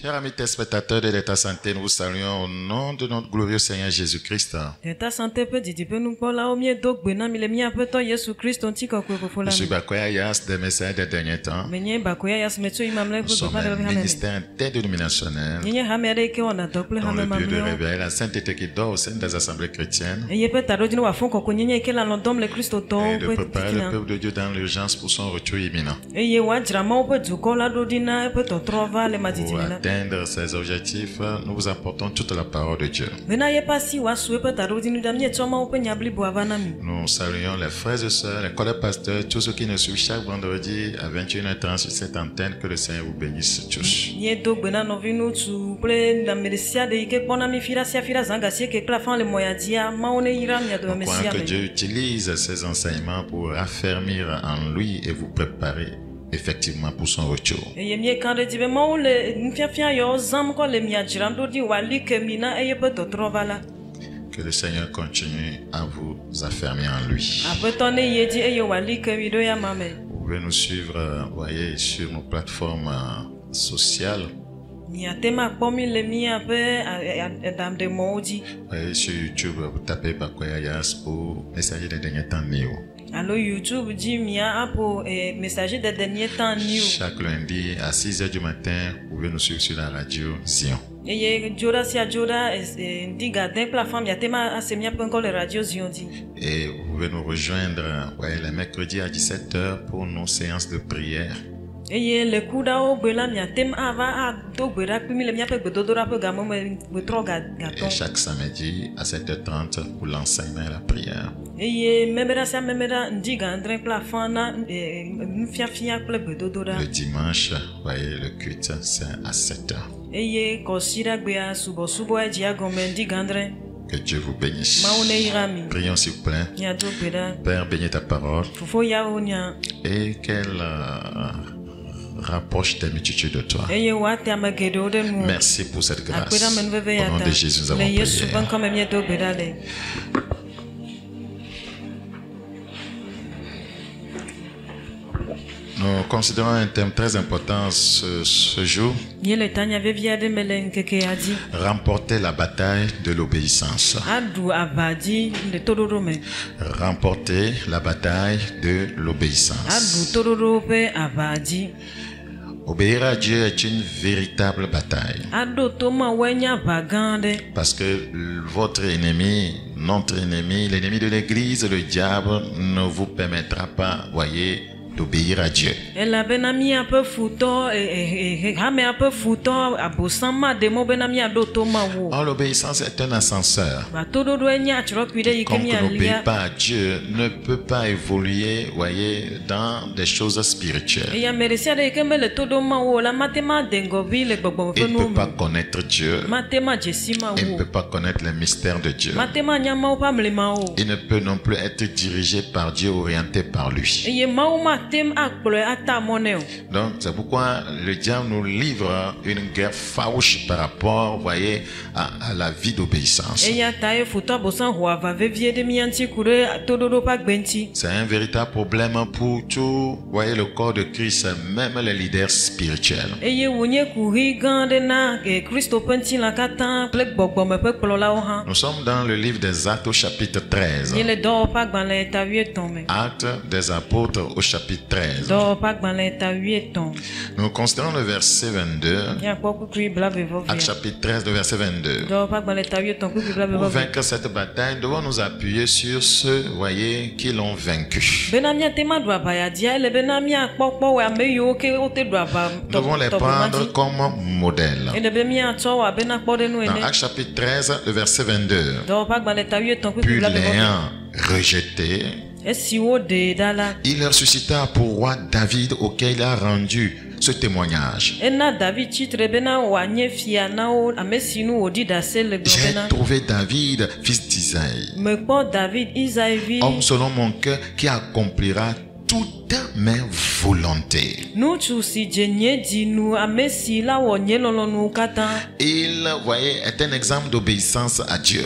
Chers amis téléspectateurs de l'État Santé, nous vous saluons au nom de notre glorieux Seigneur Jésus-Christ. Monsieur Bakoya Yas, des messages des derniers temps. Nous sommes un ministère interdénominationnel dans le but de révéler la sainteté qui dort au sein des assemblées chrétiennes et de préparer le peuple de Dieu dans l'urgence pour son retour imminent. Pour atteindre ces objectifs, nous vous apportons toute la parole de Dieu. Nous saluons les frères et sœurs, les collègues pasteurs, tous ceux qui nous suivent chaque vendredi à 21h30 sur cette antenne. Que le Seigneur vous bénisse tous. Nous croyons que Dieu utilise ces enseignements pour raffermir en lui et vous préparer effectivement pour son retour. Que le Seigneur continue à vous affermir en lui. Vous pouvez nous suivre, voyez, sur nos plateformes sociales. Voyez, sur YouTube, vous tapez Bakoya Yas pour messager des derniers temps Néo. Allô YouTube dit Mia pour messager des derniers temps Néo. Chaque lundi à 6h du matin, vous pouvez nous suivre sur la radio Zion. Et vous pouvez nous rejoindre les mercredis à 17h pour nos séances de prière. Et chaque samedi à 7h30 pour l'enseignement et la prière. Le dimanche, voyez, le culte, c'est à 7h. Que Dieu vous bénisse. Prions s'il vous plaît. Père, bénis ta parole et qu'elle rapproche tes multitudes de toi. Merci pour cette grâce. Au nom de Jésus, nous avons prié. Nous considérons un thème très important ce jour. Remporter la bataille de l'obéissance. Remporter la bataille de l'obéissance. Obéir à Dieu est une véritable bataille. Parce que votre ennemi, notre ennemi, l'ennemi de l'Église, le diable, ne vous permettra pas, voyez, d'obéir à Dieu. Or, l'obéissance est un ascenseur. Comme on n'obéit pas à Dieu, ne peut pas évoluer, voyez, dans des choses spirituelles. Il ne peut pas connaître Dieu. Il ne peut pas connaître les mystères de Dieu. Il ne peut non plus être dirigé par Dieu, orienté par lui. Donc c'est pourquoi le diable nous livre une guerre farouche par rapport, voyez, à la vie d'obéissance. C'est un véritable problème pour tout, voyez, le corps de Christ, même les leaders spirituels. Nous sommes dans le livre des Actes au chapitre 13. Actes des apôtres au chapitre 13. Nous considérons le verset 22. Actes chapitre 13, le verset 22. Pour vaincre cette bataille, nous devons nous appuyer sur ceux, voyez, qui l'ont vaincu. Nous devons les prendre comme modèle. Dans Actes chapitre 13, le verset 22. Puis l'ayant rejeté, il leur suscita pour roi David, auquel il a rendu ce témoignage. J'ai trouvé David, fils d'Isaïe, homme selon mon cœur, qui accomplira toutes mes volontés. Il, voyez, est un exemple d'obéissance à Dieu.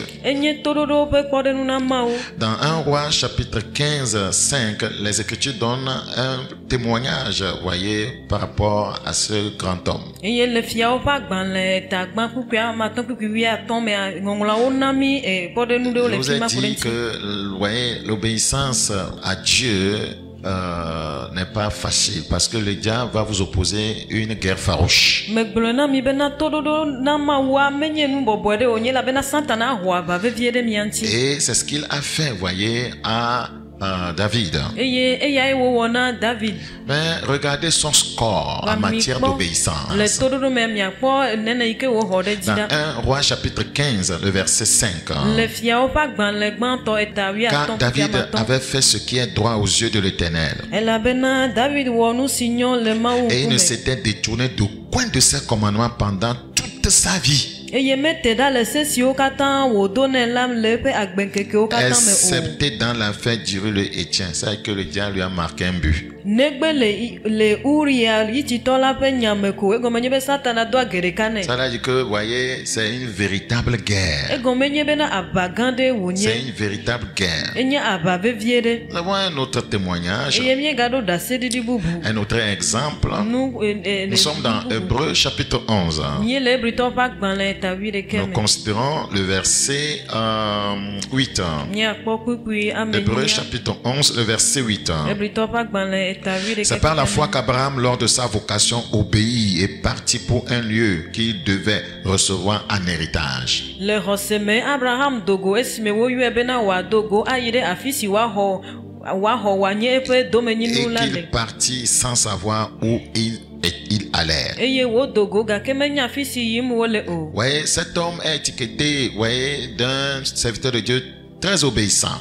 Dans 1 Roi chapitre 15, 5, les Écritures donnent un témoignage, voyez, par rapport à ce grand homme. Je vous ai dit que, voyez, l'obéissance à Dieu n'est pas facile parce que le diable va vous opposer une guerre farouche. Et c'est ce qu'il a fait, voyez, à David. Mais regardez son score en matière d'obéissance. Dans 1 Roi chapitre 15, le verset 5. Car David avait fait ce qui est droit aux yeux de l'Éternel. Et il ne s'était détourné d'aucun de ses commandements pendant toute sa vie. Excepté dans l'affaire d'Uri le Héthien, c'est que le diable lui a marqué un but. Ça veut dire que, vous voyez, c'est une véritable guerre. C'est une véritable guerre. Nous avons un autre témoignage, un autre exemple. Nous sommes dans Hébreux chapitre 11. Nous considérons le verset 8. Hébreux chapitre 11, le verset 8. C'est par la foi qu'Abraham, lors de sa vocation, obéit et partit pour un lieu qu'il devait recevoir en héritage. Et qu'il partit sans savoir où il allait. Ouais, cet homme est étiqueté, ouais, d'un serviteur de Dieu très obéissant.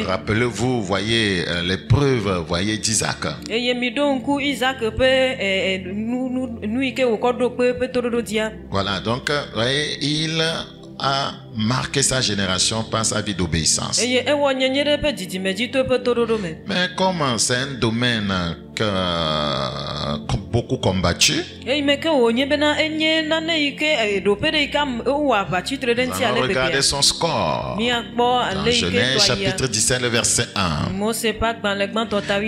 Rappelez-vous, voyez, l'épreuve, voyez, d'Isaac. Voilà, donc, voyez, il a marqué sa génération par sa vie d'obéissance. Mais comme c'est un domaine beaucoup combattu, regardez son score. Dans Genèse chapitre 17, le verset 1.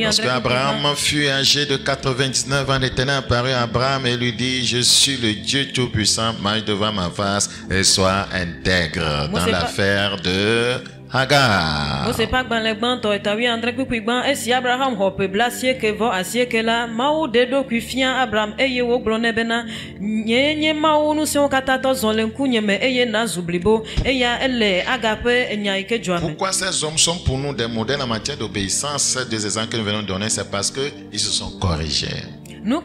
Lorsque Abraham fut âgé de 99 ans, l'Éternel apparut à Abraham et lui dit: je suis le Dieu Tout-Puissant, marche devant ma face et sois intègre dans l'affaire de Hagar. Pourquoi ces hommes sont pour nous des modèles en matière d'obéissance? Ces deux exemples que nous venons de donner, c'est parce qu'ils se sont corrigés. Vous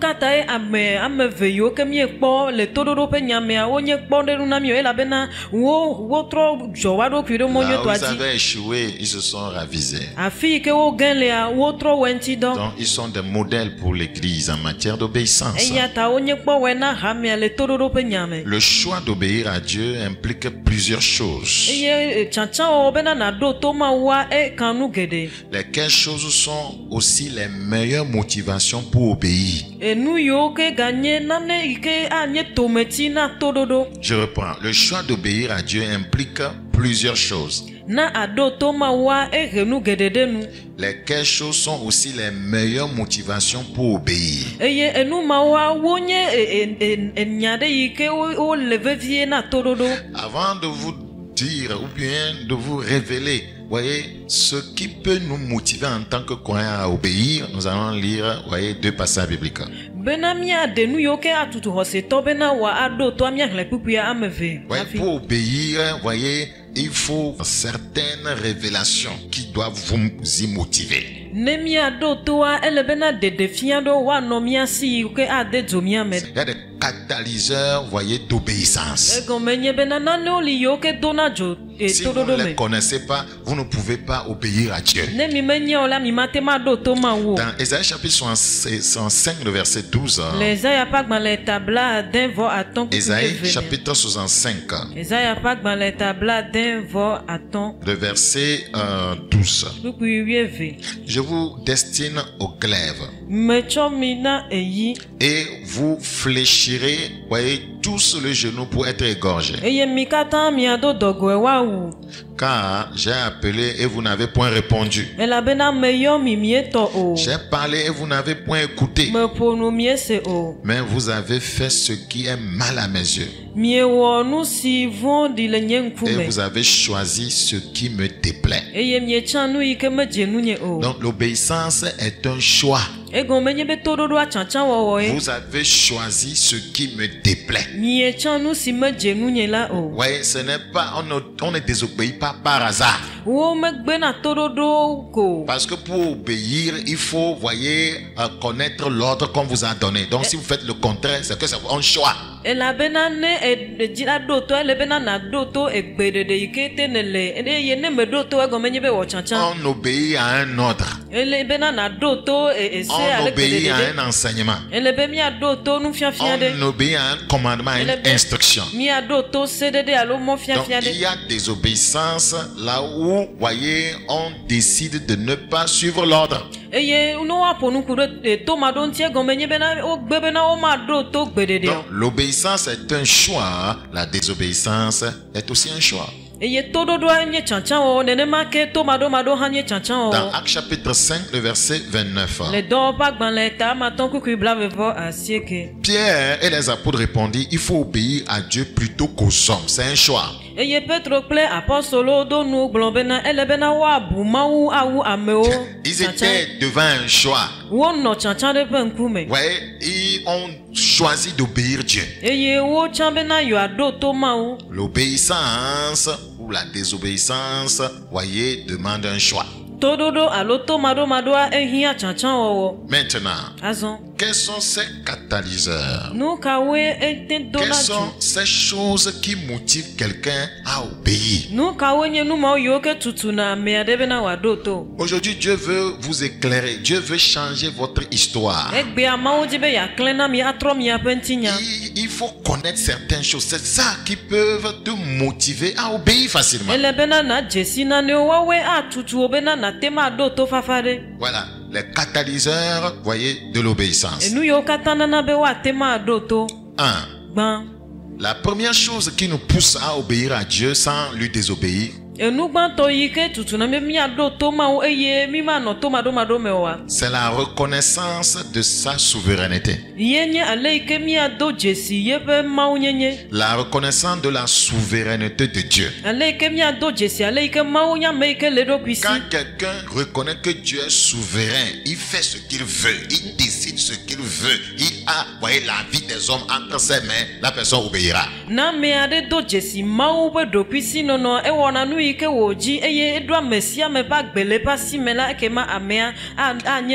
avez échoué, ils se sont ravisés. Donc ils sont des modèles pour l'Église en matière d'obéissance. Le choix d'obéir à Dieu implique plusieurs choses. Lesquelles choses sont aussi les meilleures motivations pour obéir? Je reprends. Le choix d'obéir à Dieu implique plusieurs choses. Lesquelles choses sont aussi les meilleures motivations pour obéir? Avant de vous dire ou bien de vous révéler, voyez, ce qui peut nous motiver en tant que croyants à obéir, nous allons lire, voyez, deux passages bibliques. Ouais, pour obéir, voyez, il faut certaines révélations qui doivent vous y motiver. Il y a des catalyseurs, voyez, d'obéissance. Si vous ne les connaissez pas, vous ne pouvez pas obéir à Dieu. Dans Ésaïe chapitre 65, le verset 12. Ésaïe chapitre 65. Le verset 12. Je vous destine au glaive. Et vous fléchirez, voyez, tous le genou pour être égorgés. Car j'ai appelé et vous n'avez point répondu. J'ai parlé et vous n'avez point écouté. Mais vous avez fait ce qui est mal à mes yeux. Et vous avez choisi ce qui me déplaît. Donc l'obéissance est un choix. Vous avez choisi ce qui me déplaît. Oui, ce n'est pas, on ne désobéit pas par hasard. Parce que pour obéir, il faut, voyez, connaître l'ordre qu'on vous a donné. Donc si vous faites le contraire, c'est que c'est un choix. On obéit à un ordre. On obéit à un enseignement. On obéit à un commandement, à une instruction. Donc il y a des obéissances là où, voyez, on décide de ne pas suivre l'ordre. Donc l'obéissance est un choix, la désobéissance est aussi un choix. Dans Actes chapitre 5, le verset 29. Pierre et les apôtres répondirent, il faut obéir à Dieu plutôt qu'aux hommes. C'est un choix. Ils étaient devant un choix. Ouais, ils ont choisi d'obéir Dieu. L'obéissance ou la désobéissance, voyez, demande un choix. Maintenant, quels sont ces catalyseurs? Quelles sont ces choses qui motivent quelqu'un à obéir? Aujourd'hui, Dieu veut vous éclairer. Dieu veut changer votre histoire. Il faut connaître certaines choses. C'est ça qui peuvent te motiver à obéir facilement. Voilà, les catalyseurs, voyez, de l'obéissance. 1. La première chose qui nous pousse à obéir à Dieu sans lui désobéir, c'est la reconnaissance de sa souveraineté. La reconnaissance de la souveraineté de Dieu. Quand quelqu'un reconnaît que Dieu est souverain, il fait ce qu'il veut, il décide ce qu'il veut, il a, voyez, la vie des hommes entre ses mains, la personne obéira.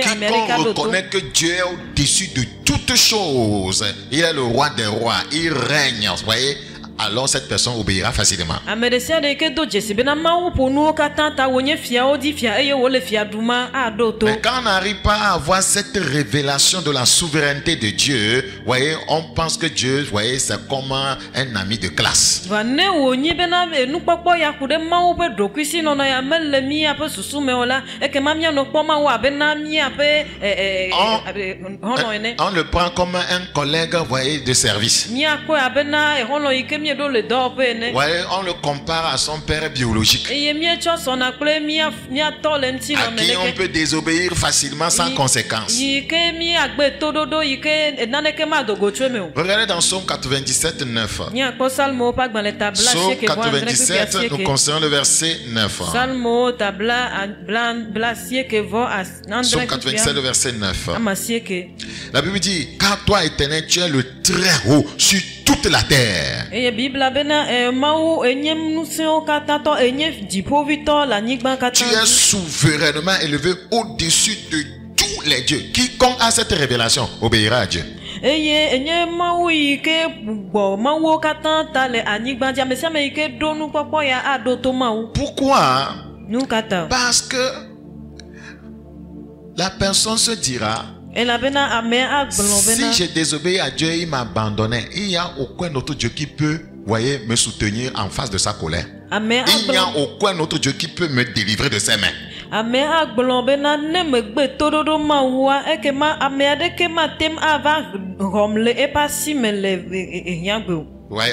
Quiconque reconnaît que Dieu est au-dessus de toutes choses, il est le roi des rois, il règne, vous voyez, alors cette personne obéira facilement. Mais quand on n'arrive pas à avoir cette révélation de la souveraineté de Dieu, voyez, on pense que Dieu, voyez, c'est comme un ami de classe. On le prend comme un collègue, voyez, de service. Ouais, on le compare à son père biologique, à qui on peut désobéir facilement sans conséquence. Regardez dans Psaume 97, 9. Psaume 97, nous considérons le verset 9. Psaume 97, le verset 9. La Bible dit, car toi, Éternel, tu es le très haut sur toute la terre. Tu es souverainement élevé au-dessus de tous les dieux. Quiconque a cette révélation obéira à Dieu. eye enye mawu ike gbo mawu katan ta le anigba dia mesia me ike do nu popo ya ado to mawu. Pourquoi? Nu kata. Parce que la personne se dira, si j'ai désobéi à Dieu, il m'a abandonné. Il n'y a aucun autre Dieu qui peut, voyez, me soutenir en face de sa colère. Il n'y a aucun autre Dieu qui peut me délivrer de ses mains. Ouais,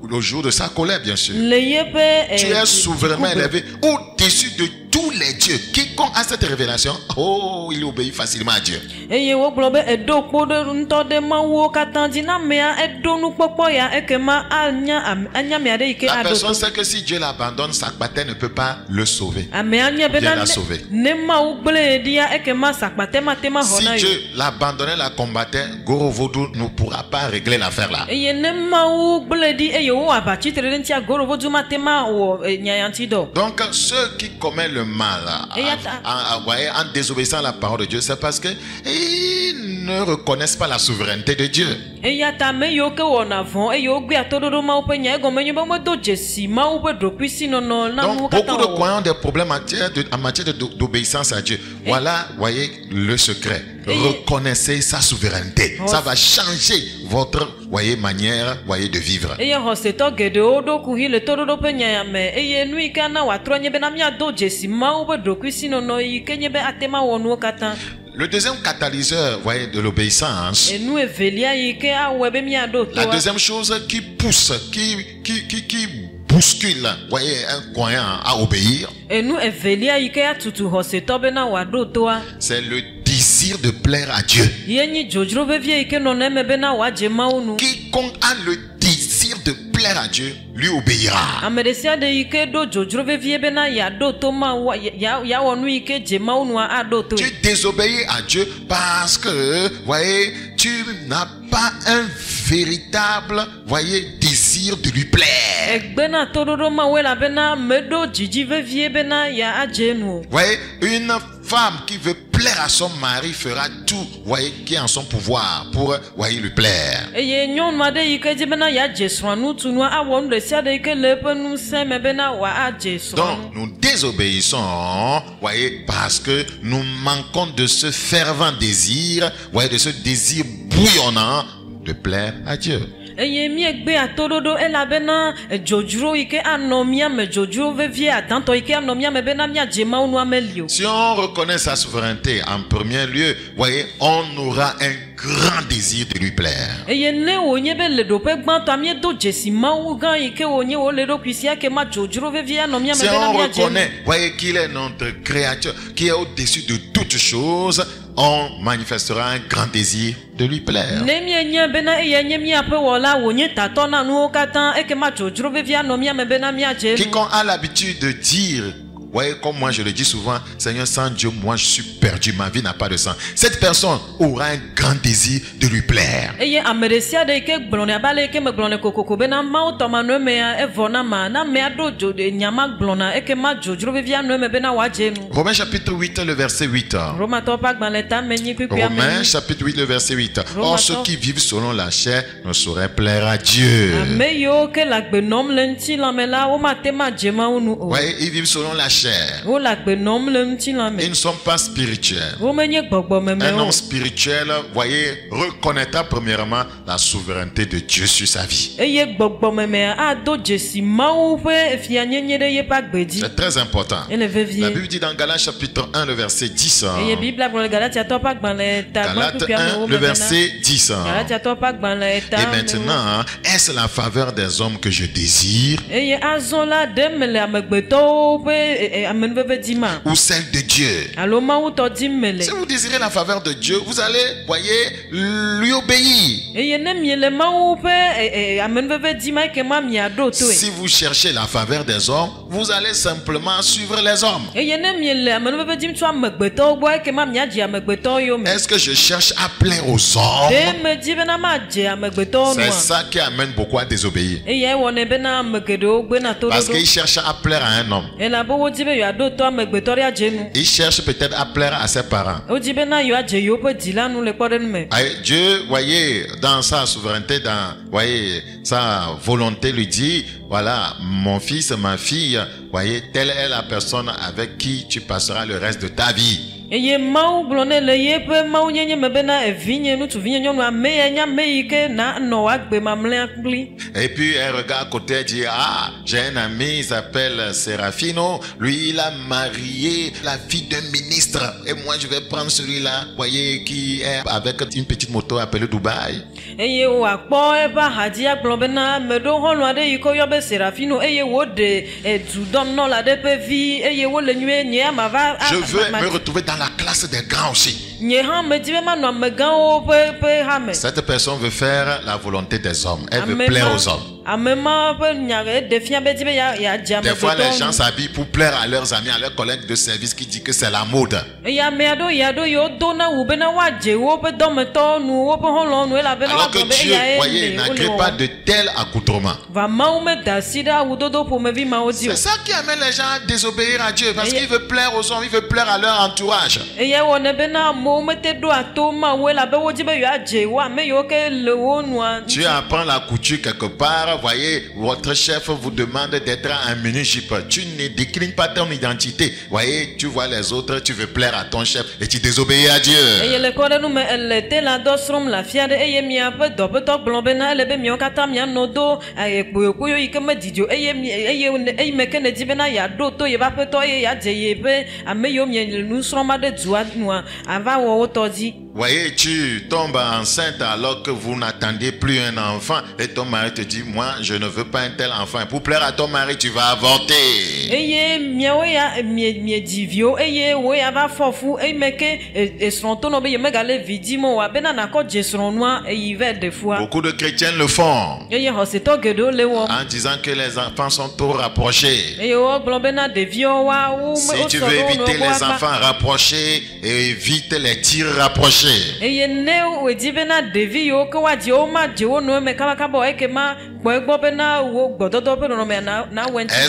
le jour de sa colère, bien sûr. Tu es souverainement élevé au-dessus de tous les dieux. Quiconque a cette révélation, oh, il obéit facilement à Dieu. La personne sait que si Dieu l'abandonne, sa bataille ne peut pas le sauver. Dieu l'a sauvé. Si Dieu l'abandonnait, la combattait, Goro Vodou ne pourra pas régler l'affaire là. Donc ceux qui commettent le mal en désobéissant à la parole de Dieu, c'est parce que ils ne reconnaissent pas la souveraineté de Dieu. Donc beaucoup de croyants ont des problèmes en matière d'obéissance à Dieu. Voilà, voyez le secret. Reconnaissez sa souveraineté. Ça va changer votre, voyez, manière, voyez, de vivre. Le deuxième catalyseur, voyez, de l'obéissance, la deuxième chose qui pousse, qui bouscule, voyez, un croyant à obéir, c'est le désir de plaire à Dieu. Quiconque a le désir de plaire à Dieu lui obéira. Tu désobéis à Dieu parce que, voyez, tu n'as pas un véritable, voyez, désir de lui plaire. Voyez, une femme qui veut plaire à son mari fera tout, voyez, qui est en son pouvoir pour, voyez, lui plaire. Donc nous désobéissons, voyez, parce que nous manquons de ce fervent désir, voyez, de ce désir bouillonnant de plaire à Dieu. Si on reconnaît sa souveraineté en premier lieu, voyez, on aura un grand désir de lui plaire. Si on reconnaît, voyez, qu'il est notre créateur, qui est au-dessus de toutes choses, on manifestera un grand désir de lui plaire. Quiconque a l'habitude de dire, voyez, comme moi je le dis souvent, Seigneur, sans Dieu, moi je suis perdu, ma vie n'a pas de sens. Cette personne aura un grand désir de lui plaire. Romains chapitre 8, le verset 8. Romains chapitre 8, le verset 8. Or, ceux qui vivent selon la chair ne sauraient plaire à Dieu. Voyez, ils vivent selon la chair. Ils ne sont pas spirituels. Un homme spirituel, voyez, reconnaîtra premièrement la souveraineté de Dieu sur sa vie. C'est très important. La Bible dit dans Galates chapitre 1, le verset 10. Galates 1, le verset 10. Et maintenant, est-ce la faveur des hommes que je désire? Ou celle de Dieu? Si vous désirez la faveur de Dieu, vous allez, voyez, lui obéir. Si vous cherchez la faveur des hommes, vous allez simplement suivre les hommes. Est-ce que je cherche à plaire aux hommes? C'est ça qui amène beaucoup à désobéir. Parce qu'ils cherchent à plaire à un homme. Il cherche peut-être à plaire à ses parents. Dieu, voyez, dans sa souveraineté, voyez, sa volonté lui dit, voilà, mon fils, ma fille, voyez, telle est la personne avec qui tu passeras le reste de ta vie. Et puis elle regarde à côté et dit, ah, j'ai un ami, il s'appelle Serafino, lui il a marié la fille d'un ministre et moi je vais prendre celui-là, voyez, qui est avec une petite moto appelée Dubaï. Je veux me retrouver dans la classe des grands aussi. Cette personne veut faire la volonté des hommes. Elle veut plaire aux hommes. Des fois, les gens s'habillent pour plaire à leurs amis, à leurs collègues de service qui disent que c'est la mode. Alors que Dieu, voyez, n'agrée pas de tels accoutrements. C'est ça qui amène les gens à désobéir à Dieu, parce qu'il veut plaire aux hommes, il veut plaire à leur entourage. Tu apprends la couture quelque part, voyez, votre chef vous demande d'être un mini-jupe. Tu ne déclines pas ton identité. Voyez, tu vois les autres, tu veux plaire à ton chef et tu désobéis à Dieu. Voyez, tu tombes enceinte alors que vous n'attendiez plus un enfant et ton mari te dit, moi je ne veux pas un tel enfant. Pour plaire à ton mari, tu vas avorter. Beaucoup de chrétiens le font en disant que les enfants sont trop rapprochés. Si tu veux éviter les enfants rapprochés, évite les tirs rapprochés. Est-ce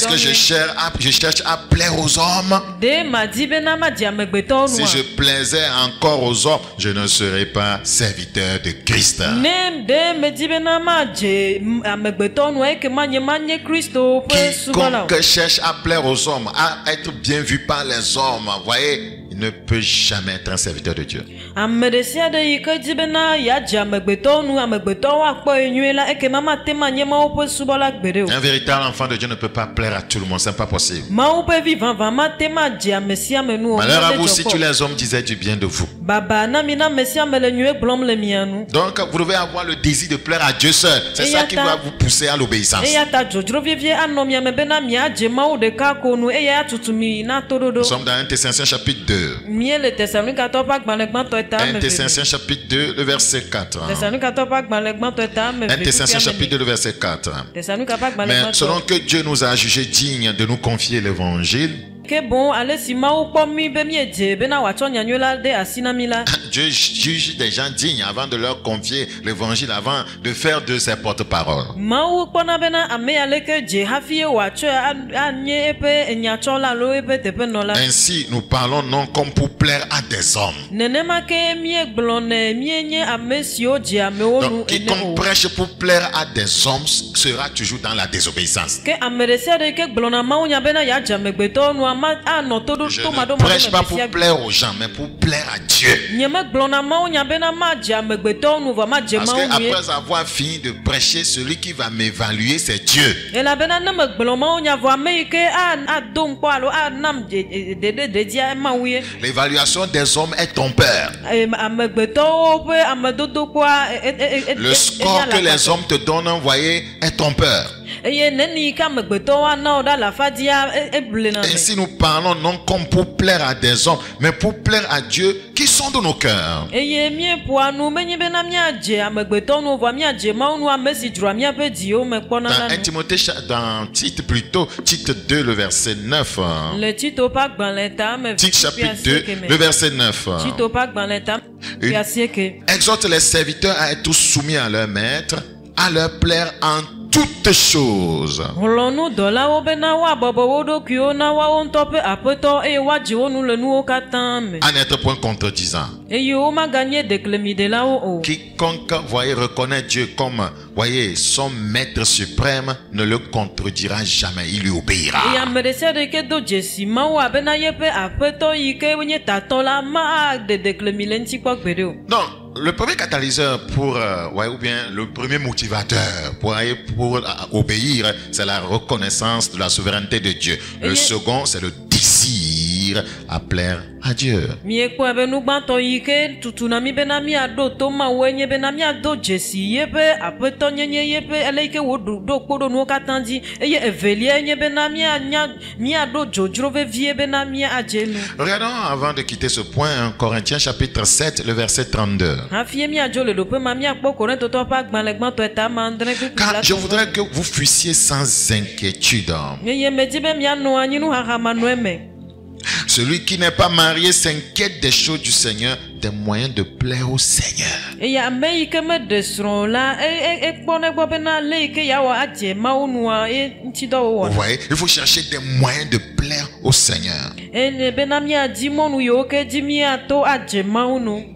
que je cherche à plaire aux hommes? Si je plaisais encore aux hommes, je ne serais pas serviteur de Christ. Quiconque cherche à plaire aux hommes, à être bien vu par les hommes, voyez, il ne peut jamais être un serviteur de Dieu. Un véritable enfant de Dieu ne peut pas plaire à tout le monde, c'est pas possible. Malheur à vous si tous les hommes disaient du bien de vous. Donc vous devez avoir le désir de plaire à Dieu seul. C'est ça qui va vous pousser à l'obéissance. Nous sommes dans 1 Thessaloniciens chapitre 2. 1 Thessaloniciens chapitre 2, le verset 4. 1 Thessaloniciens chapitre 2, le verset 4. Mais selon que Dieu nous a jugés dignes de nous confier l'évangile, Dieu juge des gens dignes avant de leur confier l'évangile, avant de faire de ses porte-paroles. Ainsi, nous parlons non comme pour plaire à des hommes. Donc, quiconque prêche pour plaire à des hommes sera toujours dans la désobéissance. Je ne prêche pas pour plaire aux gens, mais pour plaire à Dieu. Parce qu'après avoir fini de prêcher, celui qui va m'évaluer, c'est Dieu. L'évaluation des hommes est ton père. Le score que les hommes te donnent, voyez, est ton père. Ainsi nous parlons non comme pour plaire à des hommes, mais pour plaire à Dieu qui sont dans nos cœurs. Dans 1 Timothée, dans Tite plutôt, Tite 2, le verset 9. Tite chapitre 2, le verset 9. Exhorte les serviteurs à être tous soumis à leur maître, à leur plaire en toutes choses. À n'être point contredisant. Quiconque, voyez, reconnaît Dieu comme, voyez, son maître suprême ne le contredira jamais, il lui obéira. Donc, le premier catalyseur pour, ou bien le premier motivateur pour obéir, c'est la reconnaissance de la souveraineté de Dieu. Le second, c'est le désir à plaire à Dieu. Regardons avant de quitter ce point, Corinthiens chapitre 7, le verset 32. Car je voudrais que vous fussiez sans inquiétude. Celui qui n'est pas marié s'inquiète des choses du Seigneur, des moyens de plaire au Seigneur. Vous voyez, il faut chercher des moyens de plaire au Seigneur.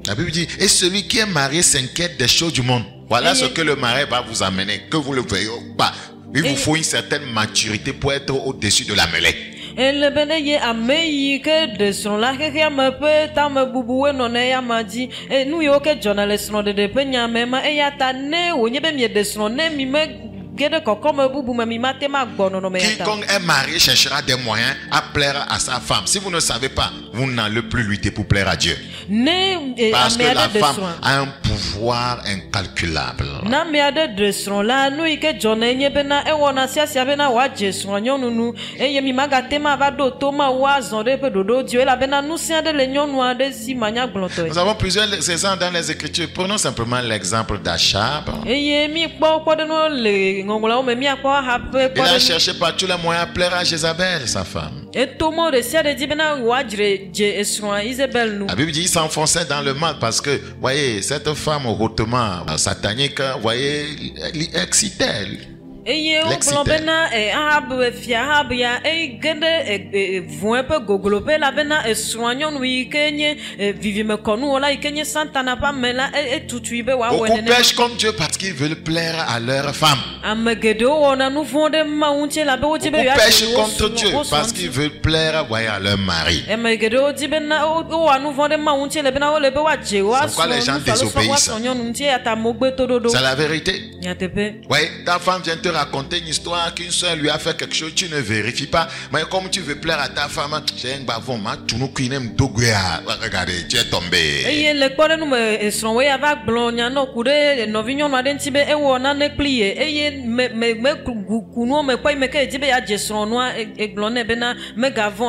La Bible dit, et celui qui est marié s'inquiète des choses du monde. Voilà ce que le mari va vous amener, que vous ne le voyez pas. Il vous faut une certaine maturité pour être au-dessus de la mêlée. Quiconque est marié cherchera des moyens à plaire à sa femme. Si vous ne savez pas, vous n'allez plus lutter pour plaire à Dieu. Parce que la femme a un pouvoir incalculable. Nous avons plusieurs exemples dans les Écritures. Prenons simplement l'exemple d'Achab. Il a cherché par tous les moyens à plaire à Jézabel, sa femme. La Bible dit qu'il s'enfonçait dans le mal parce que, voyez, cette femme hautement satanique, voyez, excitait. Beaucoup pêchent comme Dieu parce qu'ils veulent plaire à leur femme. Beaucoup pêchent contre Dieu parce qu'ils veulent plaire, voyez, à leur mari. C'est pourquoi les gens désobéissent. C'est la vérité. Oui, ta femme vient te raconter une histoire qu'une soeur lui a fait quelque chose, tu ne vérifies pas. Mais comme tu veux plaire à ta femme, j'ai un bavon, regardez, tu es tombé.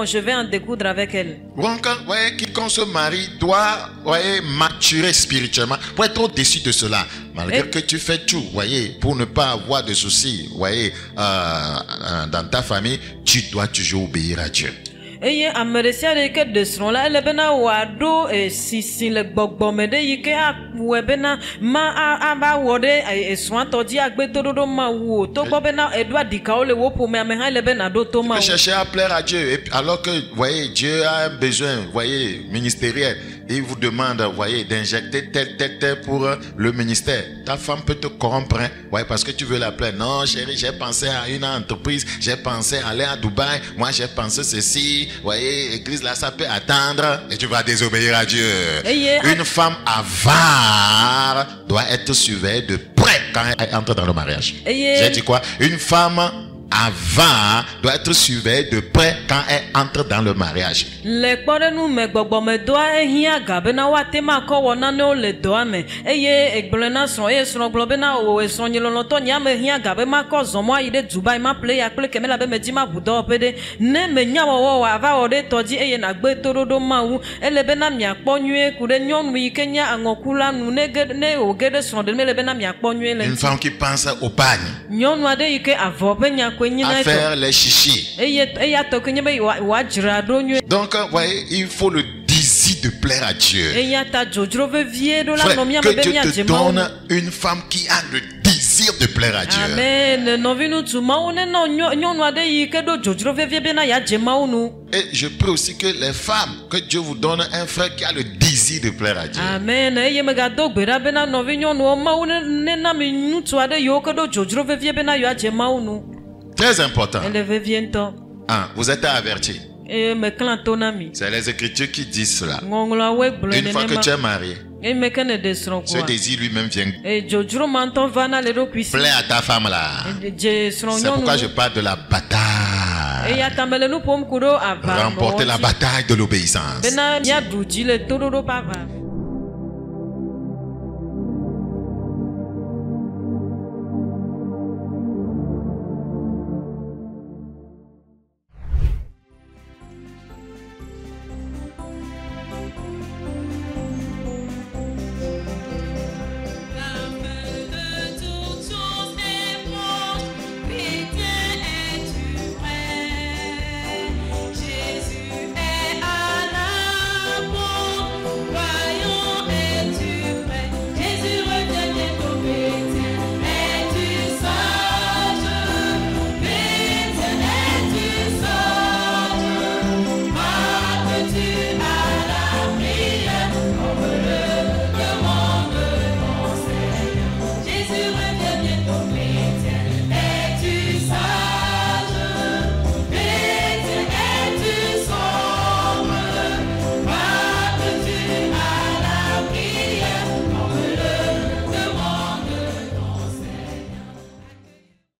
Je vais en découdre avec elle. Donc, voyez, quiconque se marie doit, voyez, maturer spirituellement pour être au-dessus de cela. Malgré que tu fais tout, voyez, pour ne pas avoir de soucis, voyez, dans ta famille, tu dois toujours obéir à Dieu. Eye ameresia de ke desron la elebena wado sisin le gbogbomede yike awebena ma aba wode eswan todi agbetododo ma wo to gbobena edwa dikao le wo pome ameha elebena do to ma. Chercher à plaire à Dieu et alors que voyez Dieu a un besoin, voyez, ministériel. Il vous demande, voyez, d'injecter tel pour le ministère. Ta femme peut te corrompre, hein? Ouais, parce que tu veux la plaire. Non, chérie, j'ai pensé à une entreprise, j'ai pensé à aller à Dubaï, moi j'ai pensé ceci. Voyez, église là, ça peut attendre et tu vas désobéir à Dieu. Une femme avare doit être surveillée de près quand elle entre dans le mariage. J'ai dit quoi? Une femme avare doit être surveillée de près quand elle entre dans le mariage. Une femme qui pense au bagne, à faire les chichis. Donc, voyez, il faut le désir de plaire à Dieu. Frère, que Dieu te donne une femme qui a le désir désir de plaire à Dieu. Amen. Et je prie aussi que les femmes, que Dieu vous donne un frère qui a le désir de plaire à Dieu. Amen. Très important. Vous êtes avertis. C'est les Écritures qui disent cela. Une fois que tu es marié, ce désir lui-même vient plaire à ta femme là. C'est pourquoi je parle de la bataille. Remporter la bataille de l'obéissance.